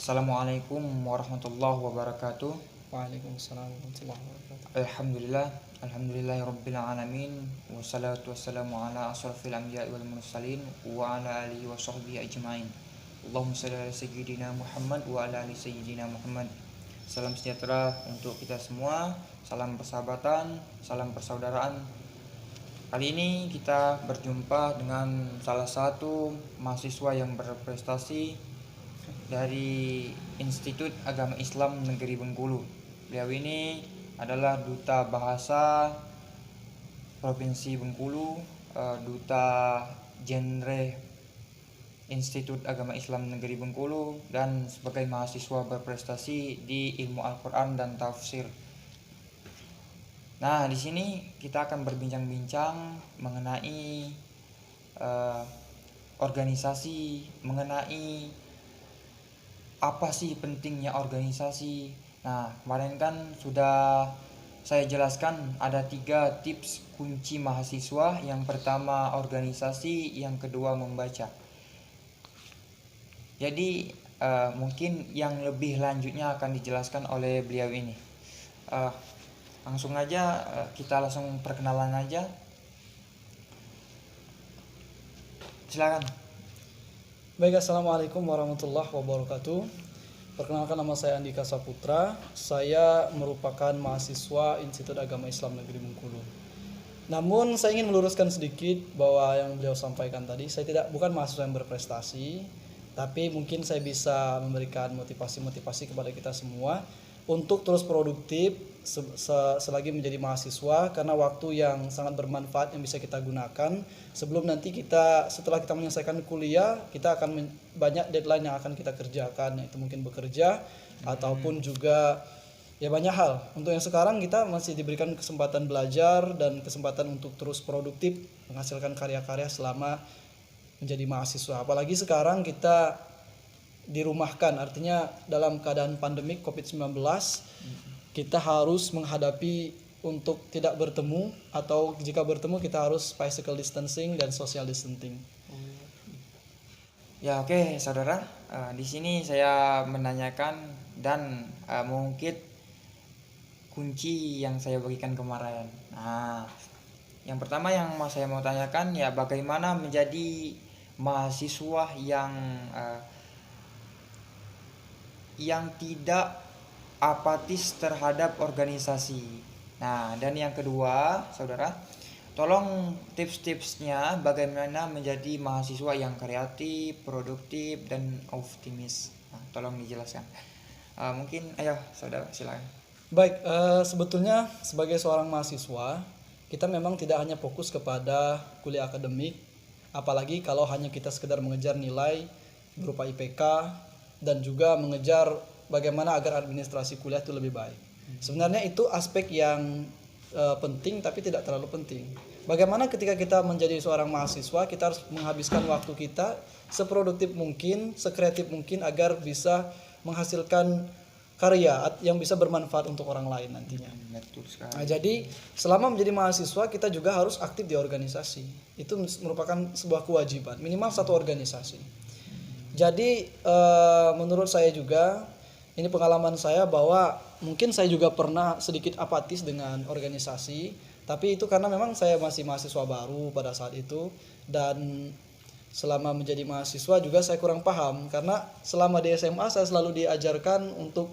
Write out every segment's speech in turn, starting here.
Assalamualaikum warahmatullahi wabarakatuh. Waalaikumsalam warahmatullahi wabarakatuh. Alhamdulillahirabbil alamin wassalatu wassalamu ala asrofil anbiya'i wal mursalin wa ala alihi wa sahbihi ajmain. Allahumma shalli ala sayyidina Muhammad wa ala ali sayyidina Muhammad. Salam sejahtera untuk kita semua, salam persahabatan, salam persaudaraan. Kali ini kita berjumpa dengan salah satu mahasiswa yang berprestasi dari Institut Agama Islam Negeri Bengkulu. Beliau ini adalah Duta Bahasa Provinsi Bengkulu, Duta Genre Institut Agama Islam Negeri Bengkulu, dan sebagai mahasiswa berprestasi di ilmu Al-Quran dan tafsir. Nah, di sini kita akan berbincang-bincang mengenai organisasi, mengenai apa sih pentingnya organisasi. Nah, kemarin kan sudah saya jelaskan ada 3 tips kunci mahasiswa. Yang pertama organisasi, yang kedua membaca. Jadi mungkin yang lebih lanjutnya akan dijelaskan oleh beliau ini. Langsung aja, kita langsung perkenalan aja. Silakan. Baik, assalamualaikum warahmatullahi wabarakatuh. Perkenalkan, nama saya Andika Saputra. Saya merupakan mahasiswa Institut Agama Islam Negeri Bengkulu. Namun saya ingin meluruskan sedikit bahwa yang beliau sampaikan tadi, saya bukan mahasiswa yang berprestasi, tapi mungkin saya bisa memberikan motivasi-motivasi kepada kita semua untuk terus produktif selagi menjadi mahasiswa, karena waktu yang sangat bermanfaat yang bisa kita gunakan sebelum nanti setelah kita menyelesaikan kuliah, kita akan banyak deadline yang akan kita kerjakan, yaitu mungkin bekerja ataupun juga ya banyak hal. Untuk yang sekarang kita masih diberikan kesempatan belajar dan kesempatan untuk terus produktif menghasilkan karya-karya selama menjadi mahasiswa. Apalagi sekarang kita dirumahkan, artinya dalam keadaan pandemik COVID-19 kita harus menghadapi untuk tidak bertemu, atau jika bertemu kita harus physical distancing dan social distancing. Ya, oke, saudara. Di sini saya menanyakan dan mengungkit kunci yang saya berikan kemarin. Nah, yang pertama yang saya mau tanyakan ya, bagaimana menjadi mahasiswa yang tidak apatis terhadap organisasi. Nah, dan yang kedua, saudara, tolong tips-tipsnya bagaimana menjadi mahasiswa yang kreatif, produktif, dan optimis. Nah, tolong dijelaskan. Mungkin, ayo, saudara, silakan. Baik, sebetulnya sebagai seorang mahasiswa kita memang tidak hanya fokus kepada kuliah akademik, apalagi kalau hanya kita sekedar mengejar nilai berupa IPK dan juga mengejar bagaimana agar administrasi kuliah itu lebih baik. Sebenarnya itu aspek yang penting, tapi tidak terlalu penting. Bagaimana ketika kita menjadi seorang mahasiswa, kita harus menghabiskan waktu kita seproduktif mungkin, sekreatif mungkin, agar bisa menghasilkan karya yang bisa bermanfaat untuk orang lain nantinya. Betul sekali. Nah, jadi selama menjadi mahasiswa kita juga harus aktif di organisasi. Itu merupakan sebuah kewajiban, minimal satu organisasi. Jadi menurut saya juga, ini pengalaman saya bahwa mungkin saya juga pernah sedikit apatis dengan organisasi, tapi itu karena memang saya masih mahasiswa baru pada saat itu, dan selama menjadi mahasiswa juga saya kurang paham, karena selama di SMA saya selalu diajarkan untuk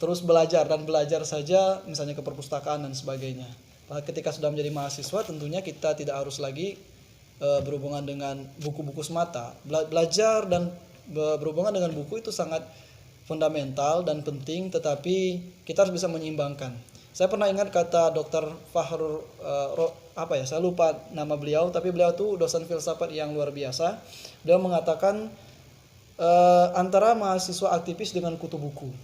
terus belajar dan belajar saja, misalnya ke perpustakaan dan sebagainya. Ketika sudah menjadi mahasiswa tentunya kita tidak harus lagi berhubungan dengan buku-buku semata. Belajar dan berhubungan dengan buku itu sangat fundamental dan penting, tetapi kita harus bisa menyeimbangkan. Saya pernah ingat kata Dr. Fahrur saya lupa nama beliau, tapi beliau tuh dosen filsafat yang luar biasa. Beliau mengatakan antara mahasiswa aktivis dengan kutu buku.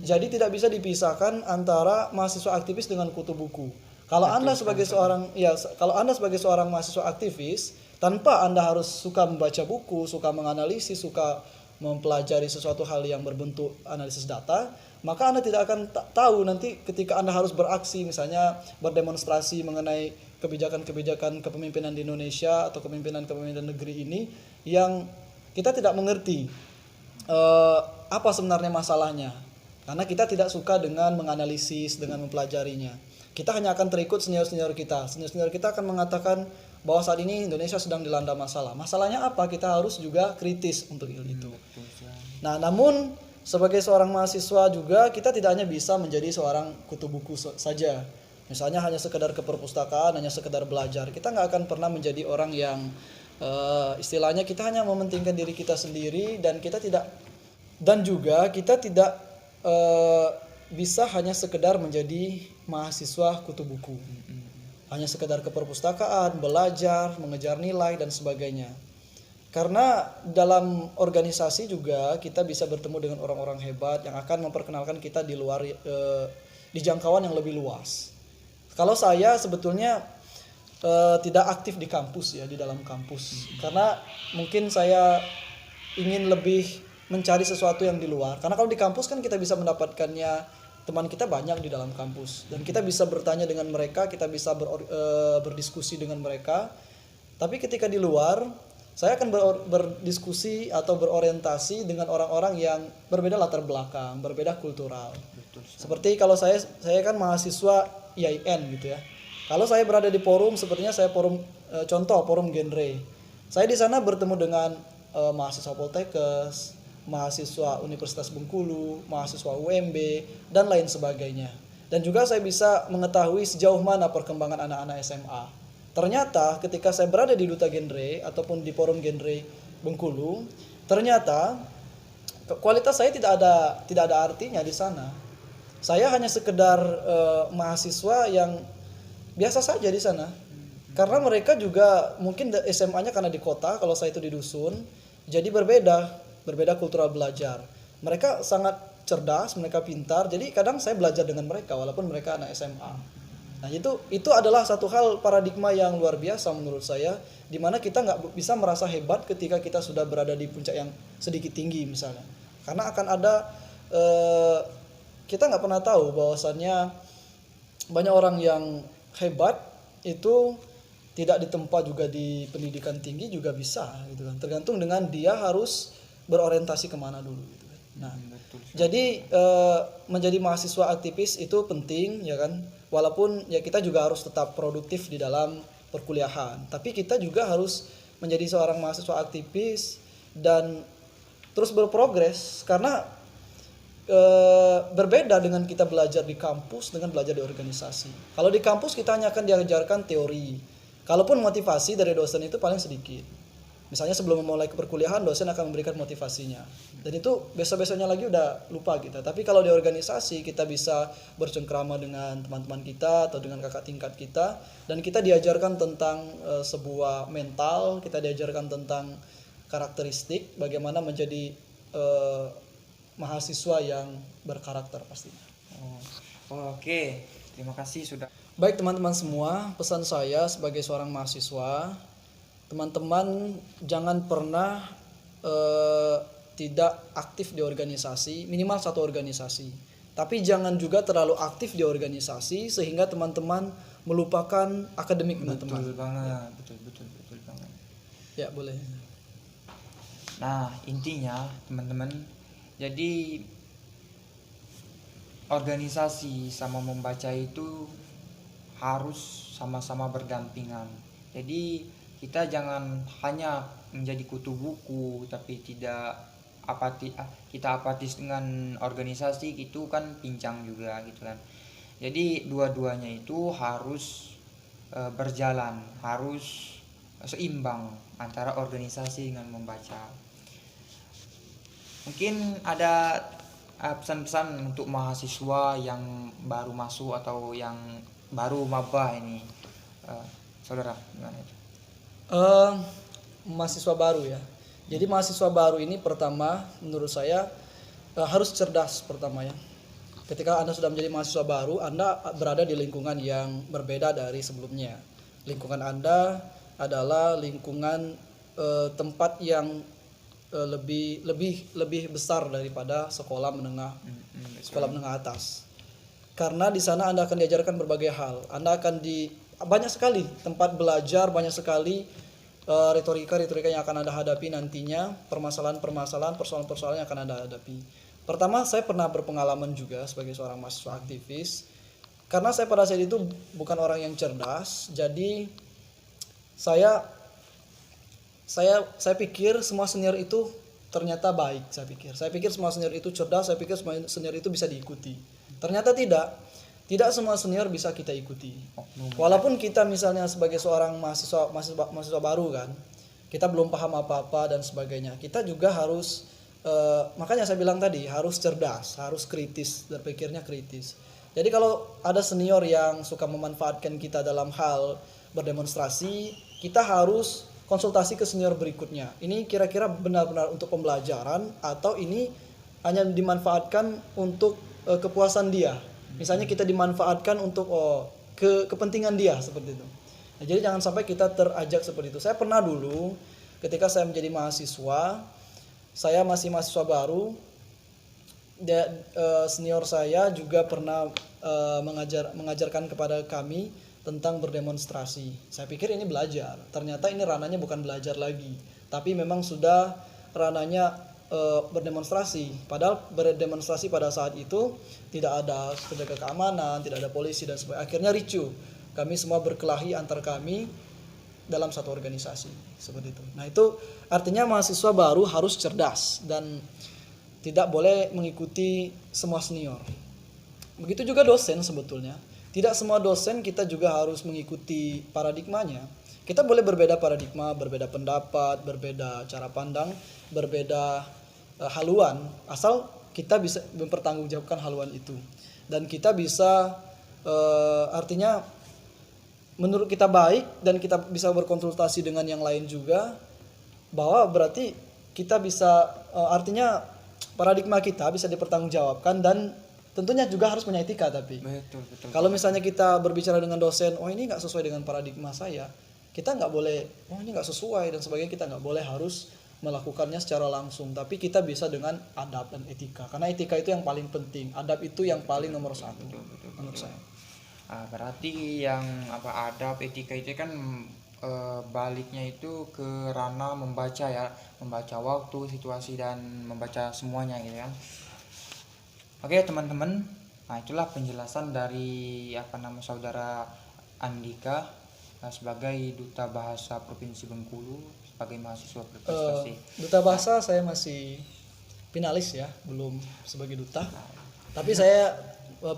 Jadi tidak bisa dipisahkan antara mahasiswa aktivis dengan kutu buku. Kalau Anda sebagai seorang mahasiswa aktivis, tanpa Anda harus suka membaca buku, suka menganalisis, suka mempelajari sesuatu hal yang berbentuk analisis data, maka Anda tidak akan tahu nanti ketika Anda harus beraksi, misalnya berdemonstrasi mengenai kebijakan-kebijakan kepemimpinan di Indonesia atau kepemimpinan negeri ini yang kita tidak mengerti apa sebenarnya masalahnya. Karena kita tidak suka dengan menganalisis, dengan mempelajarinya. Kita hanya akan terikut senior-senior kita. Senior-senior kita akan mengatakan bahwa saat ini Indonesia sedang dilanda masalah. Masalahnya apa? Kita harus juga kritis untuk itu. Nah, namun sebagai seorang mahasiswa juga kita tidak hanya bisa menjadi seorang kutu buku saja. Misalnya hanya sekedar ke perpustakaan, hanya sekedar belajar. Kita nggak akan pernah menjadi orang yang istilahnya kita hanya mementingkan diri kita sendiri, dan juga kita tidak bisa hanya sekedar menjadi mahasiswa kutu buku. Hanya sekedar ke perpustakaan, belajar, mengejar nilai dan sebagainya. Karena dalam organisasi juga kita bisa bertemu dengan orang-orang hebat yang akan memperkenalkan kita di luar di jangkauan yang lebih luas. Kalau saya sebetulnya tidak aktif di kampus ya, di dalam kampus. Karena mungkin saya ingin lebih mencari sesuatu yang di luar. Karena kalau di kampus kan kita bisa mendapatkannya, teman kita banyak di dalam kampus dan kita bisa bertanya dengan mereka, kita bisa berdiskusi dengan mereka. Tapi ketika di luar, saya akan berdiskusi atau berorientasi dengan orang-orang yang berbeda latar belakang, berbeda kultural. Seperti kalau saya kan mahasiswa IAIN gitu ya. Kalau saya berada di forum, sepertinya saya forum forum genre. Saya di sana bertemu dengan mahasiswa Poltekkes, mahasiswa Universitas Bengkulu, mahasiswa UMB dan lain sebagainya. Dan juga saya bisa mengetahui sejauh mana perkembangan anak-anak SMA. Ternyata ketika saya berada di Duta Genre ataupun di forum genre Bengkulu, ternyata kualitas saya tidak ada artinya di sana. Saya hanya sekedar mahasiswa yang biasa saja di sana. Karena mereka juga mungkin SMA-nya karena di kota, kalau saya itu di dusun, jadi berbeda kultural belajar. Mereka sangat cerdas, mereka pintar. Jadi kadang saya belajar dengan mereka walaupun mereka anak SMA. Nah, itu adalah satu hal paradigma yang luar biasa menurut saya, di mana kita nggak bisa merasa hebat ketika kita sudah berada di puncak yang sedikit tinggi misalnya. Karena akan ada kita nggak pernah tahu bahwasannya banyak orang yang hebat itu tidak ditempa juga di pendidikan tinggi juga bisa gitu kan. Tergantung dengan dia harus berorientasi kemana dulu gitu kan. Nah, jadi menjadi mahasiswa aktivis itu penting ya kan. Walaupun ya kita juga harus tetap produktif di dalam perkuliahan, tapi kita juga harus menjadi seorang mahasiswa aktivis dan terus berprogres karena berbeda dengan kita belajar di kampus dengan belajar di organisasi. Kalau di kampus kita hanya akan diajarkan teori. Kalaupun motivasi dari dosen itu paling sedikit. Misalnya sebelum memulai perkuliahan dosen akan memberikan motivasinya. Dan itu besok-besoknya lagi udah lupa kita. Tapi kalau di organisasi kita bisa bercengkrama dengan teman-teman kita atau dengan kakak tingkat kita dan kita diajarkan tentang sebuah mental, kita diajarkan tentang karakteristik bagaimana menjadi mahasiswa yang berkarakter pastinya. Oke, terima kasih sudah. Baik teman-teman semua, pesan saya sebagai seorang mahasiswa, teman-teman jangan pernah tidak aktif di organisasi, minimal satu organisasi. Tapi jangan juga terlalu aktif di organisasi sehingga teman-teman melupakan akademik teman-teman. Betul banget, betul banget. Ya, boleh. Nah, intinya teman-teman, jadi organisasi sama membaca itu harus sama-sama berdampingan. Jadi kita jangan hanya menjadi kutu buku tapi kita apatis dengan organisasi, itu kan pincang juga gitu kan. Jadi dua-duanya itu harus berjalan, harus seimbang antara organisasi dengan membaca. Mungkin ada pesan-pesan untuk mahasiswa yang baru masuk atau yang baru maba ini, saudara, gimana itu? Mahasiswa baru ya. Jadi mahasiswa baru ini pertama menurut saya harus cerdas pertama ya. Ketika Anda sudah menjadi mahasiswa baru, Anda berada di lingkungan yang berbeda dari sebelumnya. Lingkungan Anda adalah lingkungan tempat yang lebih besar daripada sekolah menengah atas. Karena di sana Anda akan diajarkan berbagai hal. Anda akan banyak sekali tempat belajar, banyak sekali retorika yang akan Anda hadapi nantinya, permasalahan-persoalan yang akan Anda hadapi. Pertama, saya pernah berpengalaman juga sebagai seorang mahasiswa aktivis. Karena saya pada saat itu bukan orang yang cerdas, jadi saya saya pikir semua senior itu ternyata baik. Saya pikir semua senior itu cerdas, saya pikir semua senior itu bisa diikuti. Ternyata tidak semua senior bisa kita ikuti. Walaupun kita misalnya sebagai seorang mahasiswa baru kan, kita belum paham apa-apa dan sebagainya, kita juga harus makanya saya bilang tadi harus cerdas, harus kritis, berpikirnya kritis. Jadi kalau ada senior yang suka memanfaatkan kita dalam hal berdemonstrasi, kita harus konsultasi ke senior berikutnya. Ini kira-kira benar-benar untuk pembelajaran atau ini hanya dimanfaatkan untuk kepuasan dia. Misalnya kita dimanfaatkan untuk kepentingan dia seperti itu. Nah, jadi jangan sampai kita terajak seperti itu. Saya pernah dulu ketika saya menjadi mahasiswa, saya masih mahasiswa baru, senior saya juga pernah mengajarkan kepada kami tentang berdemonstrasi. Saya pikir ini belajar, ternyata ini ranahnya bukan belajar lagi, tapi memang sudah ranahnya berdemonstrasi. Padahal berdemonstrasi pada saat itu tidak ada penjaga keamanan, tidak ada polisi dan sebagainya. Akhirnya ricuh, kami semua berkelahi antar kami dalam satu organisasi seperti itu. Nah, itu artinya mahasiswa baru harus cerdas dan tidak boleh mengikuti semua senior. Begitu juga dosen sebetulnya. Tidak semua dosen kita juga harus mengikuti paradigmanya. Kita boleh berbeda paradigma, berbeda pendapat, berbeda cara pandang, berbeda haluan, asal kita bisa mempertanggungjawabkan haluan itu. Dan kita bisa artinya menurut kita baik dan kita bisa berkonsultasi dengan yang lain juga, bahwa berarti kita bisa artinya paradigma kita bisa dipertanggungjawabkan dan tentunya juga harus punya etika. Tapi Betul. kalau misalnya kita berbicara dengan dosen, ini nggak sesuai dengan paradigma saya, kita nggak boleh, ini nggak sesuai dan sebagainya, kita nggak boleh harus melakukannya secara langsung, tapi kita bisa dengan adab dan etika, karena etika itu yang paling penting, adab itu yang paling nomor satu menurut saya. Berarti yang adab etika itu kan baliknya itu ke ranah membaca ya, membaca waktu, situasi dan membaca semuanya gitu kan. Oke teman-teman, nah itulah penjelasan dari saudara Andika sebagai duta bahasa Provinsi Bengkulu, sebagai mahasiswa berprestasi. Duta bahasa saya masih finalis ya, belum sebagai duta, tapi saya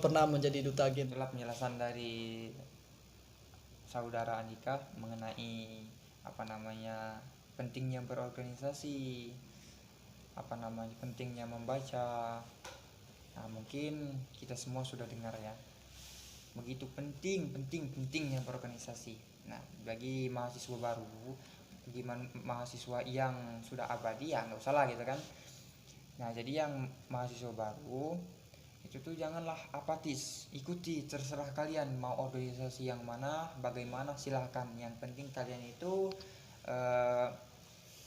pernah menjadi duta game. Itulah penjelasan dari saudara Andika mengenai pentingnya berorganisasi, pentingnya membaca. Nah, mungkin kita semua sudah dengar ya, begitu pentingnya berorganisasi. Nah, bagi mahasiswa baru, bagi mahasiswa yang sudah abadi ya nggak usah lah gitu kan. Nah, jadi yang mahasiswa baru itu tuh janganlah apatis, ikuti, terserah kalian mau organisasi yang mana, bagaimana, silahkan. Yang penting kalian itu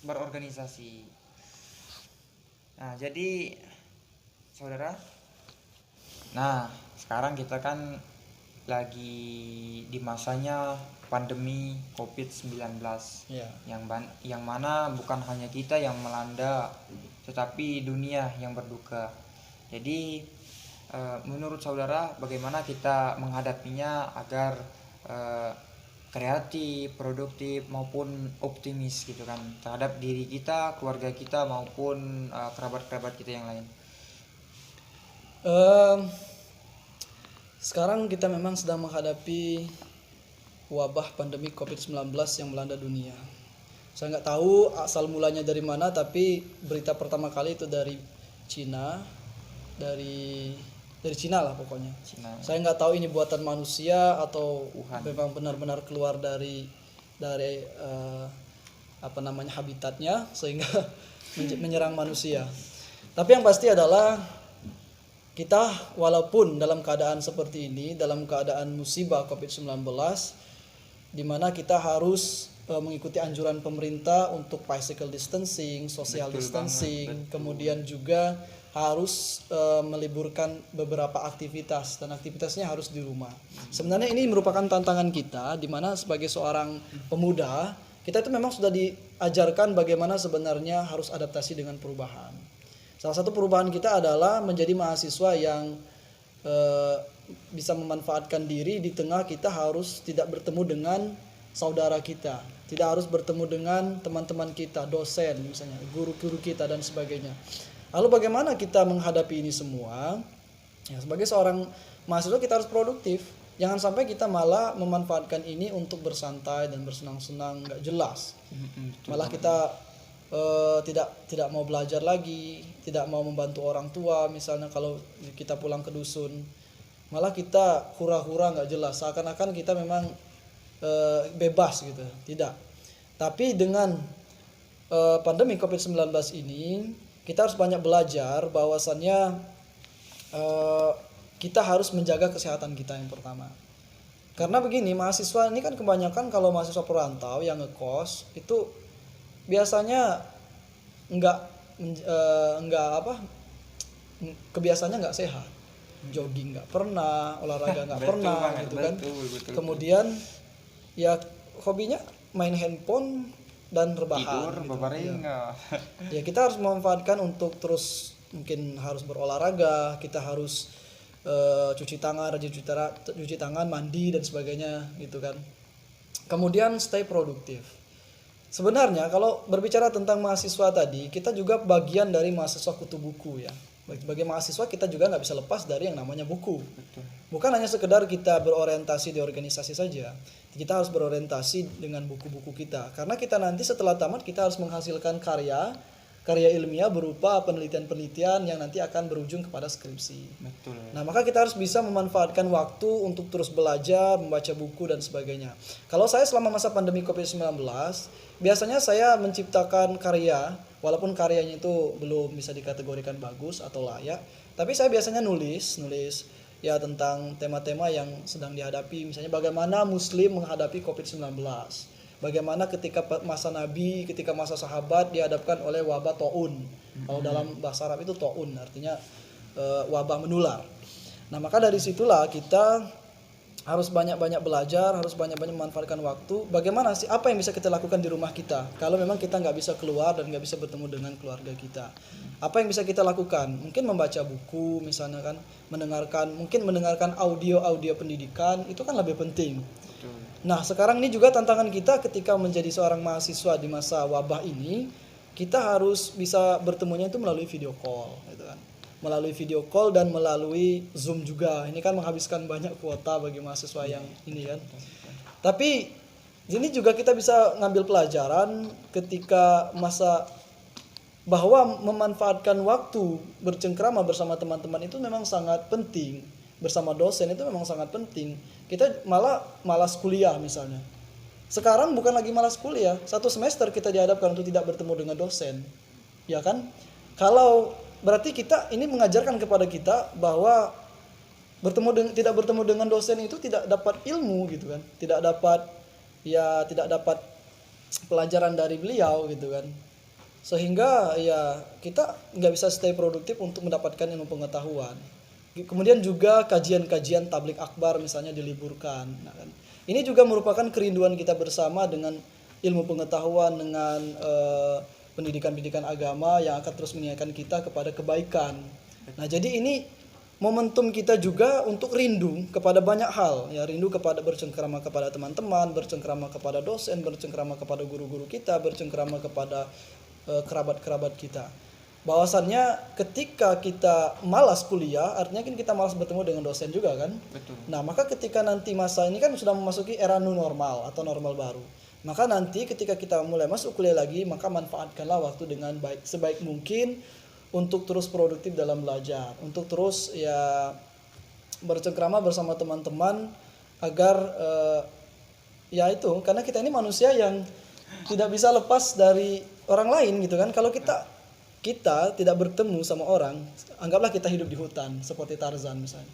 berorganisasi. Nah, jadi saudara, nah sekarang kita kan lagi di masanya pandemi COVID-19 ya. yang mana bukan hanya kita yang melanda, tetapi dunia yang berduka. Jadi menurut saudara bagaimana kita menghadapinya agar kreatif, produktif maupun optimis gitu kan terhadap diri kita, keluarga kita maupun kerabat-kerabat kita yang lain. Sekarang kita memang sedang menghadapi wabah pandemi COVID-19 yang melanda dunia. Saya nggak tahu asal mulanya dari mana, tapi berita pertama kali itu dari Cina, dari Cina lah pokoknya. Cina. Saya nggak tahu ini buatan manusia atau Wuhan. memang benar-benar keluar dari habitatnya sehingga menyerang manusia. Tapi yang pasti adalah kita walaupun dalam keadaan seperti ini, dalam keadaan musibah COVID-19, di mana kita harus mengikuti anjuran pemerintah untuk physical distancing, social distancing, kemudian juga harus meliburkan beberapa aktivitas dan aktivitasnya harus di rumah. Sebenarnya ini merupakan tantangan kita, di mana sebagai seorang pemuda kita itu memang sudah diajarkan bagaimana sebenarnya harus adaptasi dengan perubahan. Salah satu perubahan kita adalah menjadi mahasiswa yang bisa memanfaatkan diri di tengah kita harus tidak bertemu dengan saudara kita, tidak harus bertemu dengan teman-teman kita, dosen misalnya, guru-guru kita dan sebagainya. Lalu bagaimana kita menghadapi ini semua? Ya, sebagai seorang mahasiswa kita harus produktif. Jangan sampai kita malah memanfaatkan ini untuk bersantai dan bersenang-senang nggak jelas. Malah kita tidak mau belajar lagi, tidak mau membantu orang tua misalnya kalau kita pulang ke dusun. Malah kita hura-hura nggak jelas, seakan-akan kita memang bebas gitu. Tidak. Tapi dengan pandemi COVID-19 ini kita harus banyak belajar bahwasannya kita harus menjaga kesehatan kita yang pertama. Karena begini, mahasiswa ini kan kebanyakan kalau mahasiswa perantau yang ngekos itu biasanya kebiasaannya nggak sehat. Jogging nggak pernah, olahraga nggak pernah banget, gitu kan. betul. Kemudian ya hobinya main handphone dan rebahan. Tidur, gitu. berbaring. Ya kita harus memanfaatkan untuk terus mungkin harus berolahraga, kita harus cuci tangan, rajin cuci tangan, mandi dan sebagainya gitu kan. Kemudian stay produktif. Sebenarnya kalau berbicara tentang mahasiswa tadi, kita juga bagian dari mahasiswa kutu buku ya. Sebagai mahasiswa kita juga nggak bisa lepas dari yang namanya buku. Betul. Bukan hanya sekedar kita berorientasi di organisasi saja, kita harus berorientasi dengan buku-buku kita. Karena kita nanti setelah tamat kita harus menghasilkan karya ilmiah berupa penelitian-penelitian yang nanti akan berujung kepada skripsi. Betul. Nah, maka kita harus bisa memanfaatkan waktu untuk terus belajar, membaca buku dan sebagainya. Kalau saya selama masa pandemi COVID-19, biasanya saya menciptakan karya, walaupun karyanya itu belum bisa dikategorikan bagus atau layak, tapi saya biasanya nulis ya tentang tema-tema yang sedang dihadapi, misalnya bagaimana muslim menghadapi COVID-19. Bagaimana ketika masa Nabi, ketika masa sahabat dihadapkan oleh wabah taun. Kalau dalam bahasa Arab itu taun artinya wabah menular. Nah, maka dari situlah kita harus banyak-banyak belajar, harus banyak-banyak memanfaatkan waktu. Bagaimana sih, apa yang bisa kita lakukan di rumah kita kalau memang kita nggak bisa keluar dan nggak bisa bertemu dengan keluarga kita? Apa yang bisa kita lakukan? Mungkin membaca buku misalnya kan, mungkin mendengarkan audio pendidikan, itu kan lebih penting. Nah, sekarang ini juga tantangan kita ketika menjadi seorang mahasiswa di masa wabah ini, kita harus bisa bertemunya itu melalui video call gitu kan. Melalui video call dan melalui Zoom juga. Ini kan menghabiskan banyak kuota bagi mahasiswa yang ini kan. Tapi ini juga kita bisa ngambil pelajaran ketika masa bahwa memanfaatkan waktu bercengkrama bersama teman-teman itu memang sangat penting. Bersama dosen itu memang sangat penting. Kita malah malas kuliah misalnya. Sekarang bukan lagi malas kuliah, satu semester kita dihadapkan untuk tidak bertemu dengan dosen. Ya kan? Kalau berarti kita ini mengajarkan kepada kita bahwa tidak bertemu dengan dosen itu tidak dapat ilmu gitu kan. Tidak dapat pelajaran dari beliau gitu kan. Sehingga ya kita nggak bisa stay produktif untuk mendapatkan ilmu pengetahuan. Kemudian juga kajian-kajian tablik akbar misalnya diliburkan. Nah, kan. Ini juga merupakan kerinduan kita bersama dengan ilmu pengetahuan, dengan pendidikan-pendidikan agama yang akan terus mengingatkan kita kepada kebaikan. Nah, jadi ini momentum kita juga untuk rindu kepada banyak hal, ya, rindu kepada bercengkrama kepada teman-teman, bercengkrama kepada dosen, bercengkrama kepada guru-guru kita, bercengkrama kepada kerabat-kerabat kita. Bahwasannya ketika kita malas kuliah, artinya kan kita malas bertemu dengan dosen juga kan. Betul. Nah, maka ketika nanti masa ini kan sudah memasuki era new normal atau normal baru. Maka nanti ketika kita mulai masuk kuliah lagi, maka manfaatkanlah waktu dengan sebaik mungkin untuk terus produktif dalam belajar, untuk terus ya bercengkrama bersama teman-teman agar ya itu, karena kita ini manusia yang tidak bisa lepas dari orang lain gitu kan. Kalau kita tidak bertemu sama orang, anggaplah kita hidup di hutan seperti Tarzan misalnya.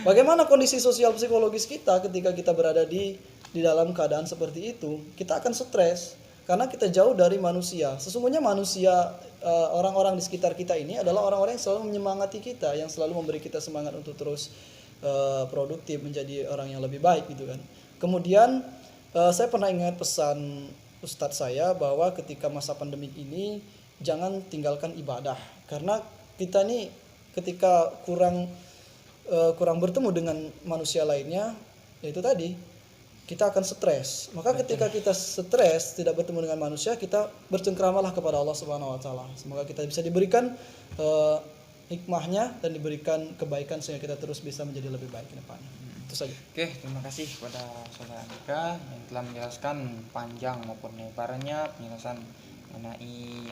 Bagaimana kondisi sosial psikologis kita ketika kita berada di dalam keadaan seperti itu? Kita akan stres karena kita jauh dari manusia. Sesungguhnya manusia, orang-orang di sekitar kita ini adalah orang-orang yang selalu menyemangati kita, yang selalu memberi kita semangat untuk terus produktif, menjadi orang yang lebih baik gitu kan. Kemudian saya pernah ingat pesan ustadz saya bahwa ketika masa pandemik ini jangan tinggalkan ibadah, karena kita nih ketika kurang bertemu dengan manusia lainnya, yaitu tadi kita akan stres. Maka ketika kita stres tidak bertemu dengan manusia, kita bercengkramalah kepada Allah Subhanahu wa taala. Semoga kita bisa diberikan hikmahnya dan diberikan kebaikan sehingga kita terus bisa menjadi lebih baik ke depannya. Itu saja. Oke, terima kasih kepada Saudara Andika yang telah menjelaskan panjang maupun lebarnya penjelasan mengenai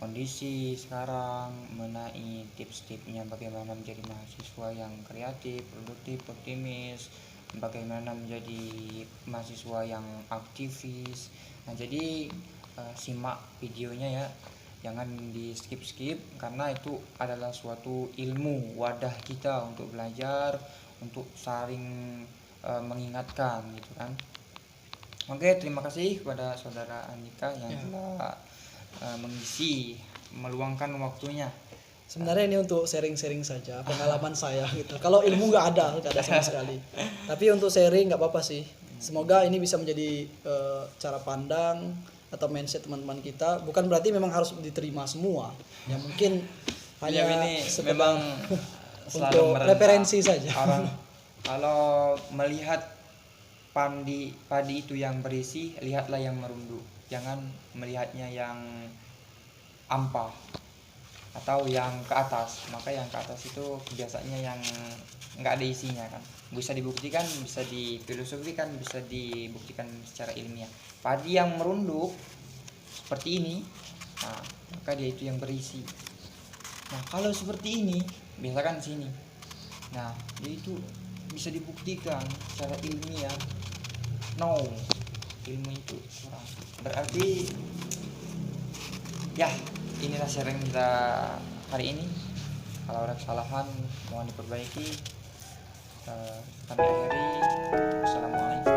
kondisi sekarang, mengenai tips-tipsnya bagaimana menjadi mahasiswa yang kreatif, produktif, optimis, bagaimana menjadi mahasiswa yang aktivis. Nah, jadi simak videonya ya, jangan di skip karena itu adalah suatu ilmu wadah kita untuk belajar, untuk saling mengingatkan gitu kan. Oke, terima kasih kepada Saudara Andika yang telah meluangkan waktunya. Sebenarnya ini untuk sharing-sharing saja pengalaman saya gitu. Kalau ilmu nggak ada sama sekali. Tapi untuk sharing nggak apa-apa sih. Semoga ini bisa menjadi cara pandang atau mindset teman-teman kita. Bukan berarti memang harus diterima semua. Ya mungkin hanya ini memang selalu untuk referensi saja. Orang kalau melihat padi itu yang berisi, lihatlah yang merunduk. Jangan melihatnya yang ampah atau yang ke atas. Maka yang ke atas itu biasanya yang nggak ada isinya kan. Bisa dibuktikan, bisa difilosofikan, bisa dibuktikan secara ilmiah. Padi yang merunduk seperti ini, nah, maka dia itu yang berisi. Nah, kalau seperti ini, biasakan sini. Nah, dia itu bisa dibuktikan secara ilmiah. No, ilmu itu kurang. Berarti ya, inilah sharing kita hari ini. Kalau ada kesalahan mohon diperbaiki. Kami akhiri. Wassalamualaikum.